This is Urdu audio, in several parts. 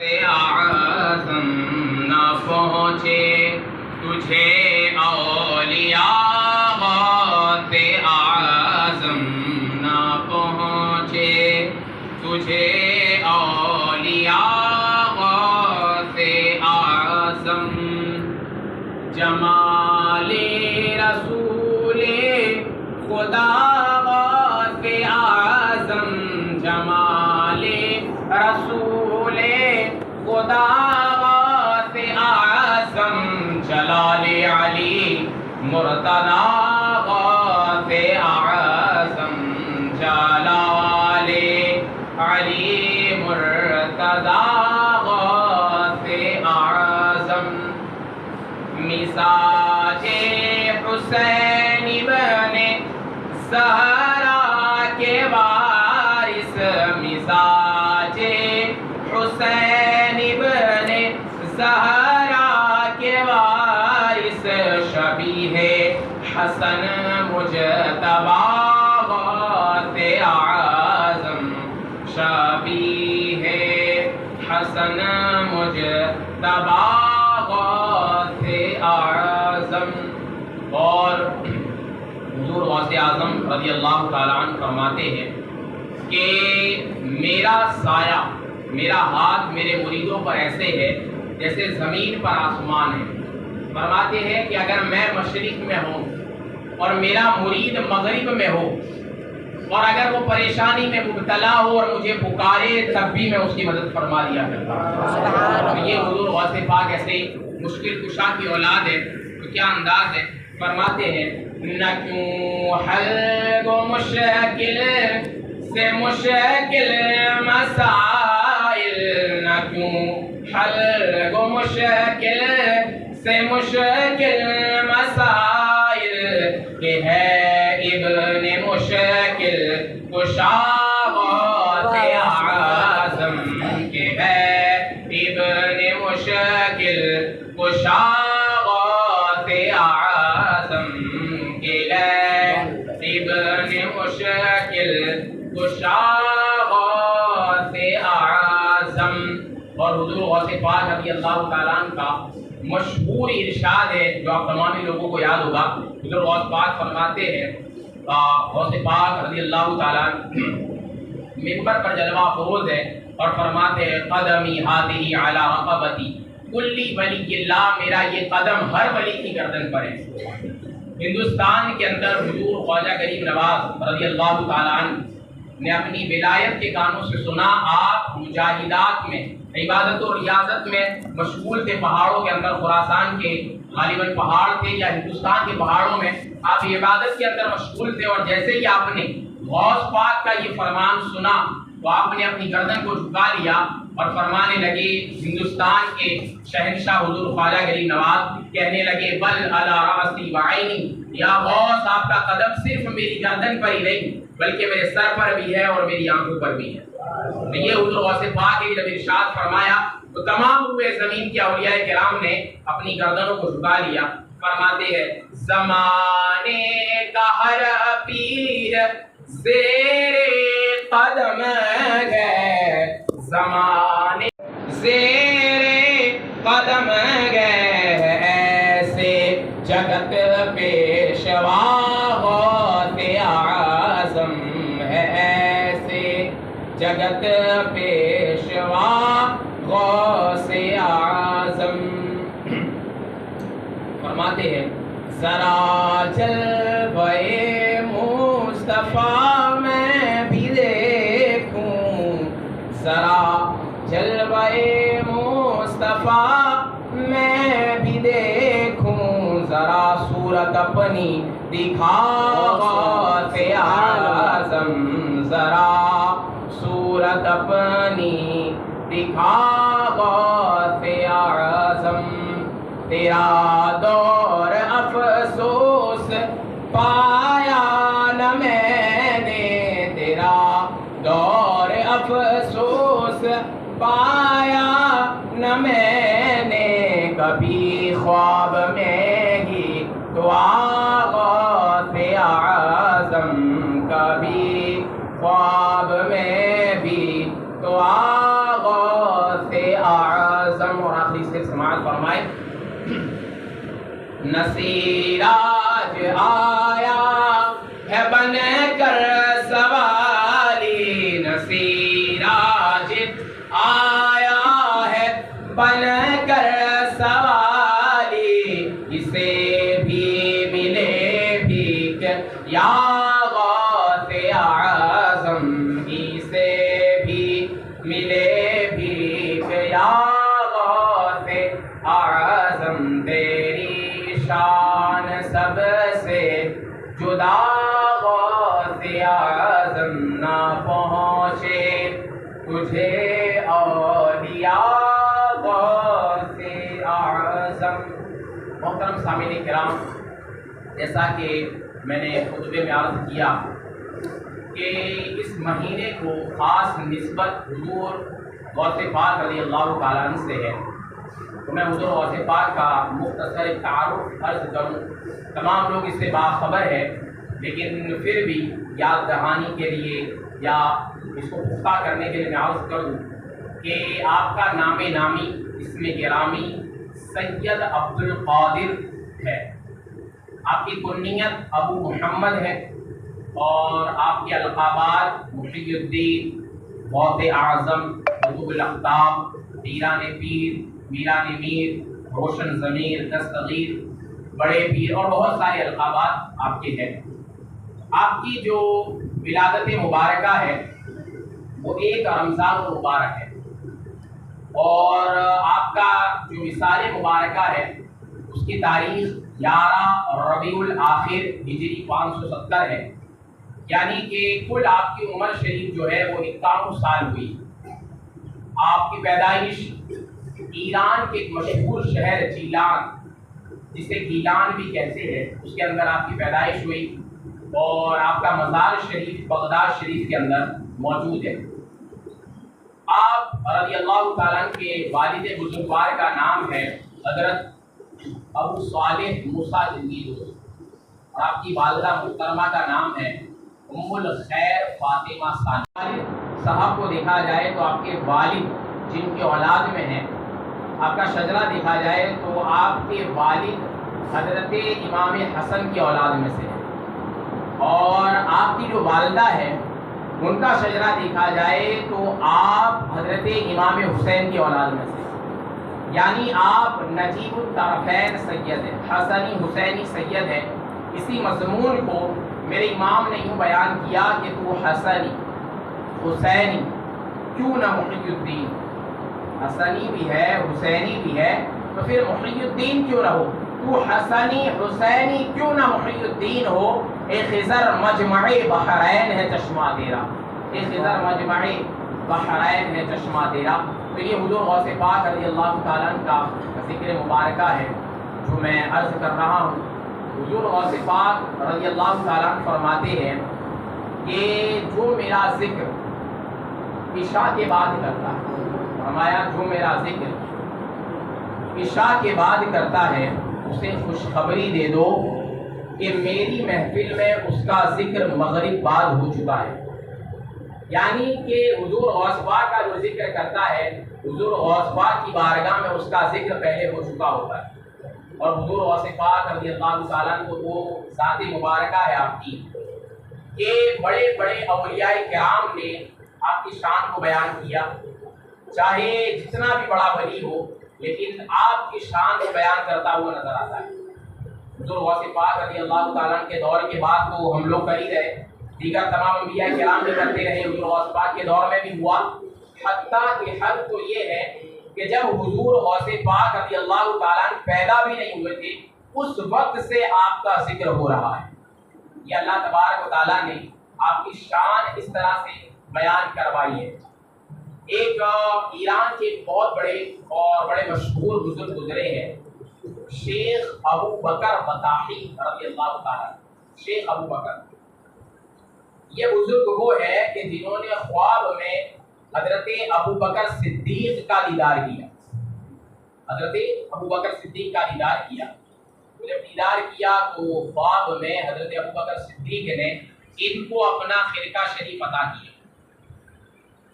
اعظم نہ پہنچے تجھے اولیاء غوث اعظم نہ پہنچے تجھے اولیاء غوث اعظم جمال رسول خدا غوث اعظم جمال رسول خدا غوث اعظم جلال علی مرتضی غوث اعظم جلال علی مرتضی غوث اعظم مزاج حسین بن زہرا کے وارث مزاج حسین بن زہرا کے وارث شبیہ حسن مجتبی غوث اعظم شبیہ حسن مجتبی غوث اعظم۔ اور حضور غوث اعظم رضی اللہ تعالیٰ عنہ فرماتے ہیں کہ میرا سایہ میرا ہاتھ میرے مریدوں پر ایسے ہے جیسے زمین پر آسمان ہے۔ فرماتے ہیں کہ اگر میں مشرق میں ہوں اور میرا مرید مغرب میں ہو اور اگر وہ پریشانی میں مبتلا ہو اور مجھے پکارے تب بھی میں اس کی مدد فرما دیا کرتا ہوں۔ یہ حضور غوث پاک ایسے مشکل کشا کی اولاد ہے تو کیا انداز ہے۔ فرماتے ہیں نہ کیوں حل گو مشکل سے مشکل مسائل نہ کیوں حل گو مشکل سے مشکل مسائل کہ ہے ابن مشکل کشا غوث اعظم کہ ہے ابن مشکل کشا غوث اعظم کہ ہے ابن مشکل کشا غوث اعظم۔ اور حضور غوث پاک رضی اللہ تعالیٰ عنہ کا مشہور ارشاد ہے جو آپ تمام لوگوں کو یاد ہوگا۔ حضور غوث پاک فرماتے ہیں، غوث پاک رضی اللہ تعالیٰ عنہ منبر پر جلوہ فروز ہے اور فرماتے ہیں قدمی ہاتھی علی رقبتی کلی ولی اللہ، میرا یہ قدم ہر ولی کی گردن پر ہے۔ ہندوستان کے اندر حضور خواجہ غریب نواز رضی اللہ تعالیٰ عنہ نے اپنی ولایت کے کانوں سے سنا، آپ مجاہدات میں عبادت و ریاضت میں مشغول تھے، پہاڑوں کے اندر خراسان کے غالباً پہاڑ تھے یا ہندوستان کے پہاڑوں میں آپ عبادت کے اندر مشغول تھے، اور جیسے ہی آپ نے غوث پاک کا یہ فرمان سنا تو آپ نے اپنی گردن کو جھکا لیا اور فرمانے لگے، ہندوستان کے شہنشاہ حضور خواجہ غریب نواز کہنے لگے بل علی راسی وعینی، یا غوث آپ کا قدم صرف میری گردن پر ہی نہیں بلکہ میرے سر پر بھی ہے اور میری آنکھوں پر بھی ہے۔ یہ حضور غوث پاک نے جب ارشاد فرمایا تو تمام روئے زمین کے اولیاء کرام نے اپنی گردنوں کو جھکا لیا۔ فرماتے ہیں زمانے کا ہر پیر زیر قدم گئے، زمانے زیر قدم گئے، ایسے جگت پیشوا غوث اعظم ہے، ایسے جگت پیشوا غوث اعظم۔ فرماتے ہیں ذرا جلوے مصطفیٰ میں بھی دیکھوں، ذرا جلوے مصطفیٰ میں بھی دیکھوں، ذرا صورت اپنی دکھا غوث اعظم، ذرا صورت اپنی دکھا غوث اعظم۔ تیرا دور افسوس پایا نہ میں نے، تیرا دور افسوس پایا نہ میں نے، کبھی خواب میں ہی دعا غوث اعظم، کبھی خواب میں بھی دعا غوث اعظم، اور آخری سے سماعت فرمائے. نصیراج آیا ہے بن کر سوالی، نصیراج آیا ہے بن کر سوالی، اسے بھی ملے بھیک یا غوث اعظم، اسے بھی ملے بھیک یا غوث اعظم. تیری شان سب سے جدا غوث اعظم، نہ پہنچے تجھے اولیاء غوث اعظم. محترم سامعین کرام، جیسا کہ میں نے خطبے میں عرض کیا کہ اس مہینے کو خاص نسبت حضور غوث پاک رضی اللہ تعالیٰ عنہ سے ہے، تو میں حضور غوث پاک کا مختصر تعارف عرض کروں. تمام لوگ اس سے باخبر ہے، لیکن پھر بھی یاد دہانی کے لیے یا اس کو پختہ کرنے کے لیے میں عرض کروں کہ آپ کا نام نامی اسم گرامی سید عبد القادر ہے، آپ کی کنیت ابو محمد ہے، اور آپ کے القابات محی الدین، غوث اعظم، قطب الاقطاب، پیران پیر، میران میر، روشن ضمیر، دستگیر، بڑے پیر، اور بہت سارے القابات آپ کے ہیں. آپ کی جو ولادت مبارکہ ہے وہ 1 رمضان المبارک ہے، اور آپ کا جو وصال مبارکہ ہے اس کی تاریخ 11 ربیع الاخر ہجری 570 ہے، یعنی کہ کل آپ کی عمر شریف جو ہے وہ 51 سال ہوئی. آپ کی پیدائش ایران کے ایک مشہور شہر جیلان، جسے گیلان بھی کہتے ہیں، اس کے اندر آپ کی پیدائش ہوئی، اور آپ کا مزار شریف بغداد شریف کے اندر موجود ہے. آپ رضی اللہ تعالیٰ کے والد بزرگوار کا نام ہے حضرت ابو صالح موسیٰ زندگی، اور آپ کی والدہ محترمہ کا نام ہے ام الخیر فاطمہ ثانی. صاحب کو دیکھا جائے تو آپ کے والد جن کے اولاد میں ہیں، آپ کا شجرہ دیکھا جائے تو آپ کے والد حضرت امام حسن کی اولاد میں سے ہیں، اور آپ کی جو والدہ ہے ان کا شجرہ دیکھا جائے تو آپ حضرت امام حسین کی اولاد میں سے ہیں. یعنی آپ نجیب الطرفین سید ہیں، حسنی حسینی سید ہیں. اسی مضمون کو میرے امام نے یوں بیان کیا کہ تو حسنی حسینی کیوں نہ محی الدین، حسنی بھی ہے حسینی بھی ہے تو پھر محی الدین کیوں نہ ہو؟ تو حسنی حسینی کیوں نہ محی الدین ہو؟ اے خضر مجمع بحرین ہے چشمہ تیرا، اے خضر مجمع بحرین ہے چشمہ تیرا. تو یہ حضور غوث پاک رضی اللہ تعالیٰ عنہ کا ذکر مبارکہ ہے جو میں عرض کر رہا ہوں. حضور غوث پاک رضی اللہ تعالیٰ عنہ فرماتے ہیں کہ جو میرا ذکر عشاء کے بعد کرتا ہے، فرمایا جو میرا ذکر عشاء کے بعد کرتا ہے اسے خوشخبری دے دو کہ میری محفل میں اس کا ذکر مغرب بعد ہو چکا ہے. یعنی کہ حضور غوث پاک کا جو ذکر کرتا ہے، حضور غوث پاک کی بارگاہ میں اس کا ذکر پہلے ہو چکا ہوتا ہے. اور حضور غوث پاک رضی اللہ تعالیٰ عنہ کو وہ ذات مبارکہ ہے آپ کی کہ بڑے بڑے اولیاء کرام نے آپ کی شان کو بیان کیا، چاہے جتنا بھی بڑا ولی ہو لیکن آپ کی شان کو بیان کرتا ہوا نظر آتا ہے. حضور غوث پاک رضی اللہ تعالیٰ عنہ کے دور کے بعد تو ہم لوگ کر ہی رہے، دیگر تمام انبیاء کرام بھی کرتے رہے، حضور غوث پاک کے دور میں بھی ہوا. حتیٰ کہ حد تو یہ ہے کہ جب حضور غوث پاک رضی اللہ تعالیٰ عنہ پیدا بھی نہیں ہوئے تھے اس وقت سے آپ کا ذکر ہو رہا ہے. یہ اللہ تبارک و تعالیٰ نے آپ کی شان اس طرح سے بیان کروائی ہے. ایک ایران کے بہت بڑے اور بڑے مشہور بزرگ گزرے ہیں، شیخ ابو بکر بطاحی رضی اللہ تعالیٰ. شیخ ابو بکر یہ بزرگ وہ ہے کہ جنہوں نے خواب میں حضرت ابو بکر صدیق کا دیدار کیا. حضرت ابو بکر صدیق کا دیدار کیا. جب دیدار کیا تو خواب میں حضرت ابو بکر صدیق نے ان کو اپنا خرقہ شریف عطا کیا.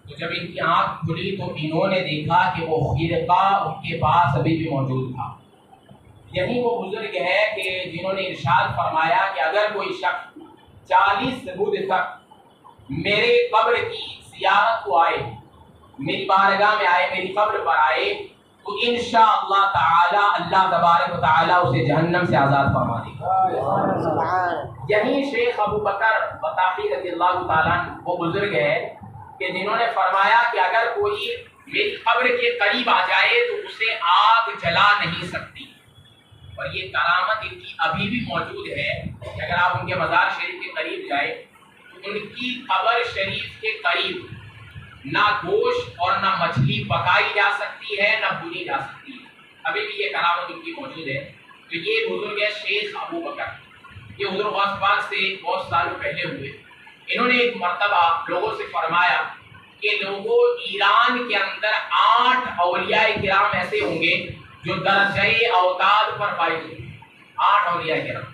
تو جب ان کی آنکھ کھلی تو انہوں نے دیکھا کہ وہ خرقہ ان کے پاس ابھی بھی موجود تھا۔ یہی وہ بزرگ ہے کہ جنہوں نے ارشاد فرمایا کہ اگر کوئی شخص 40 روز تک میرے قبر کی زیارت کو آئے، میری بارگاہ میں آئے، میری قبر پر آئے، تو انشاءاللہ تعالی اللہ تبارک و تعالی اسے جہنم سے آزاد فرما دے گا۔ یہی شیخ ابو بکر بطاحی رضی اللہ تعالیٰ وہ بزرگ ہے کہ جنہوں نے فرمایا کہ اگر کوئی میری قبر کے قریب آ جائے تو اسے آگ جلا نہیں سکتی، اور یہ کرامت ان کی ابھی بھی موجود ہے کہ اگر آپ ان کے مزار شریف کے قریب جائیں تو ان کی قبر شریف کے قریب نہ گوشت اور نہ مچھلی پکائی جا سکتی ہے، نہ بھونی جا سکتی ہے، ابھی بھی یہ کرامت ان کی موجود ہے۔ تو یہ بزرگ ہے شیخ ابو بکر، یہ حضور غوث پاک سے بہت سالوں پہلے ہوئے۔ انہوں نے ایک مرتبہ لوگوں سے فرمایا کہ لوگوں ایران کے اندر 8 اولیاء کرام ایسے ہوں گے جو درجہ اوتاد پر فائز ہوں گے۔ 8 اولیاء کرام۔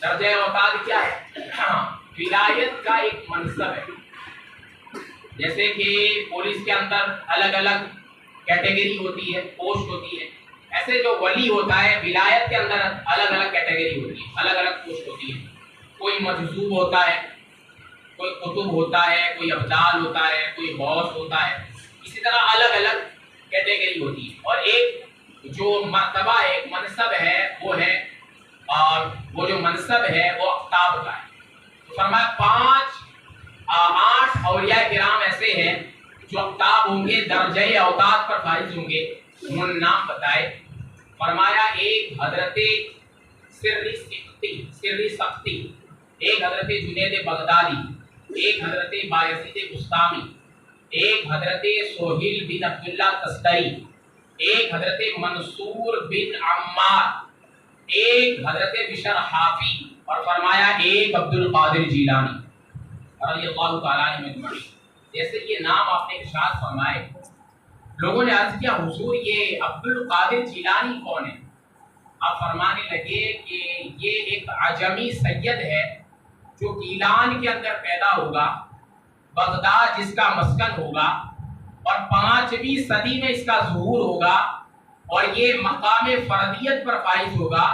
درجہ اوتاد کیا ہے؟ ولایت کا ایک منصب ہے، جیسے کہ پولیس کے اندر الگ الگ کیٹیگری ہوتی ہے، پوسٹ ہوتی ہے، ایسے جو ولی ہوتا ہے ولایت کے اندر الگ الگ کیٹیگری ہوتی ہے، الگ الگ پوسٹ ہوتی ہے۔ کوئی مجذوب ہوتا ہے، کوئی قطب ہوتا ہے، کوئی ابدال ہوتا ہے، کوئی غوث ہوتا ہے، اسی طرح الگ الگ کیٹیگری ہوتی ہے۔ اور ایک جو مرتبہ ہے، ایک منصب ہے، وہ ہے، اور وہ جو منصب ہے وہ اقطاب کا ہے۔ تو فرمایا 8 اولیاء کرام ایسے ہیں جو اقطاب ہوں گے، درجہ اوتاد پر فائز ہوں گے۔ انہوں نے نام بتائے، فرمایا ایک حضرت سری سختی، ایک حضرت جنید بغدادی، ایک حضرت بایزید بستامی، ایک حضرت سہیل بن عبداللہ تستری، ایک حضرت منصور بن عمار، ایک حضرت بشر حافی، اور فرمایا ایک عبد القادر جیلانی رضی اللہ تعالیٰ عنہ اجمعین۔ جیسے یہ نام آپ نے ارشاد فرمائے، لوگوں نے عرض کیا حضور یہ عبد القادر جیلانی کون ہے؟ آپ فرمانے لگے کہ یہ ایک عجمی سید ہے جو گیلان کے اندر پیدا ہوگا، بغداد جس کا مسکن ہوگا، اور 5ویں صدی میں اس کا ظہور ہوگا، اور یہ مقام فردیت پر فائز ہوگا،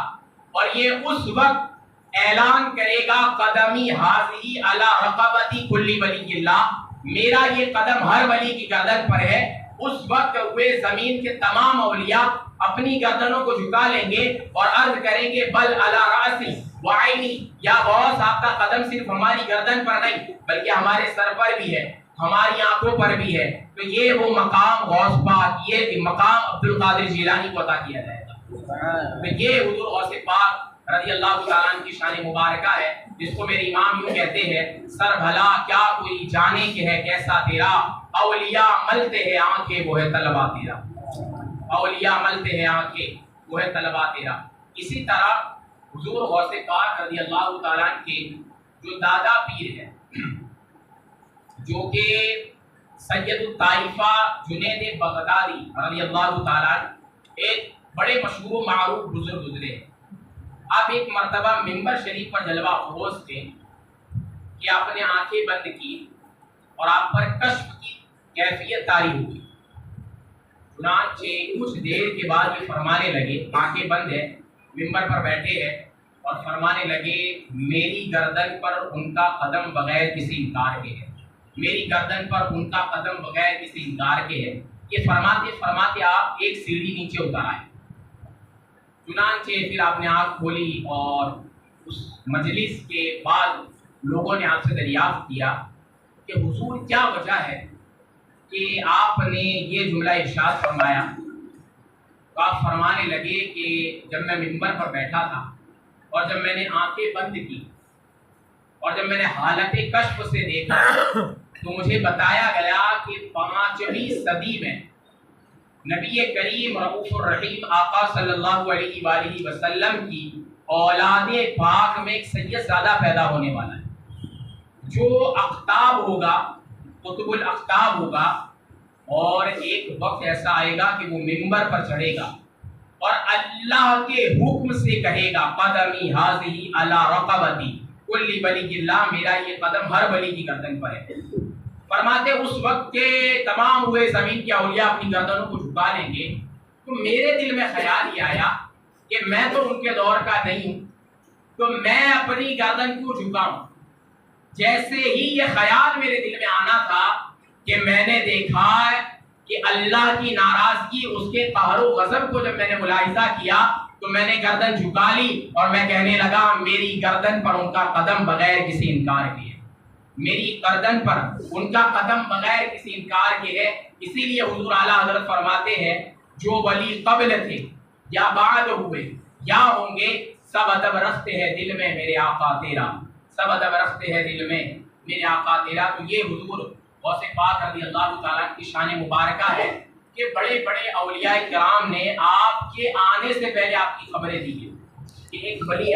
اور یہ اس وقت اعلان کرے گا قدمی حاضی علی رقبتی کل ولی اللہ، میرا یہ قدم ہر ولی کی گردن پر ہے۔ اس وقت ہوئے زمین کے تمام اولیاء اپنی گردنوں کو جھکا لیں گے اور عرض کریں گے بل علی راسی وعینی، یا غوث آپ کا قدم صرف ہماری گردن پر نہیں بلکہ ہمارے سر پر بھی ہے، ہماری آنکھوں پر بھی ہے۔ تو یہ وہ مقام غوث پاک، یہ مقام عبد القادر جیلانی کو عطا کیا جائے گا۔ تو یہ حضور غوث پاک رضی اللہ تعالیٰ عنہ کی شان مبارکہ ہے، جس کو میرے امام یوں کہتے ہیں، سر بھلا کیا کوئی جانے کہ ہے کیسا تیرا، اولیاء ملتے ہیں آنکھیں وہ ہے طلبہ تیرا، اولیاء ملتے ہیں آنکھیں وہ ہے طلبہ تیرا۔ اسی طرح حضور غوث پاک رضی اللہ تعالیٰ عنہ کے جو دادا پیر ہیں، جو کہ سید الطائفہ جنید بغدادی رضی اللہ تعالیٰ عنہ ایک بڑے مشہور و معروف بزرگ گزرے ہیں۔ آپ ایک مرتبہ ممبر شریف پر جلوہ افروز تھے کہ آپ نے آنکھیں بند کی اور آپ پر کشف کی کیفیت طاری ہوئی، چنانچہ کچھ دیر کے بعد یہ فرمانے لگے، آنکھیں بند ہیں، ممبر پر بیٹھے ہیں، اور فرمانے لگے میری گردن پر ان کا قدم بغیر کسی انکار کے ہے، میری گردن پر ان کا قدم بغیر کسی انکار کے ہے۔ یہ فرماتے فرماتے آپ ایک سیڑھی نیچے اتر آئے، چنانچہ پھر آپ نے آنکھ کھولی اور اس مجلس کے بعد لوگوں نے آپ سے دریافت کیا کہ حضور کیا وجہ ہے کہ آپ نے یہ جملہ ارشاد فرمایا؟ تو آپ فرمانے لگے کہ جب میں ممبر پر بیٹھا تھا اور جب میں نے آنکھیں بند کی اور جب میں نے حالت کشف سے دیکھا تو مجھے بتایا گیا کہ 5ویں صدی میں نبی کریم رؤوف الرحیم آقا صلی اللہ علیہ وآلہ وسلم کی اولاد پاک میں ایک سید زادہ پیدا ہونے والا ہے جو اقطاب ہوگا، قطب الاقطاب ہوگا، اور ایک وقت ایسا آئے گا کہ وہ ممبر پر چڑھے گا اور اللہ کے حکم سے کہے گا قدمی حاضی علی رقبتی کل ولی اللہ، میرا یہ قدم ہر ولی کی گردن پر ہے۔ فرماتے اس وقت کے تمام ہوئے زمین کے اولیاء اپنی گردنوں کو جھکا لیں گے تو میرے دل میں خیال یہ آیا کہ میں تو ان کے دور کا نہیں ہوں، تو میں اپنی گردن کیوں جھکاؤں؟ جیسے ہی یہ خیال میرے دل میں آنا تھا کہ میں نے دیکھا کہ اللہ کی ناراضگی، اس کے قہر و غضب کو جب میں نے ملاحظہ کیا تو میں نے گردن جھکا لی اور میں کہنے لگا میری گردن پر ان کا قدم بغیر کسی انکار کے ہے، میری گردن پر ان کا قدم بغیر کسی انکار کے ہے۔ اسی لیے حضور اعلیٰ حضرت فرماتے ہیں جو ولی قبل تھے یا بعد ہوئے یا ہوں گے، سب ادب رکھتے ہیں دل میں میرے آقا تیرا، سب ادب رکھتے ہیں دل میں میرے آقا تیرا۔ تو یہ حضور غوث پاک رضی اللہ تعالیٰ کی شان مبارکہ ہے کہ بڑے بڑے اولیاء کرام نے آپ کے آنے سے پہلے آپ کی خبریں دی ہیں کہ ایک ولی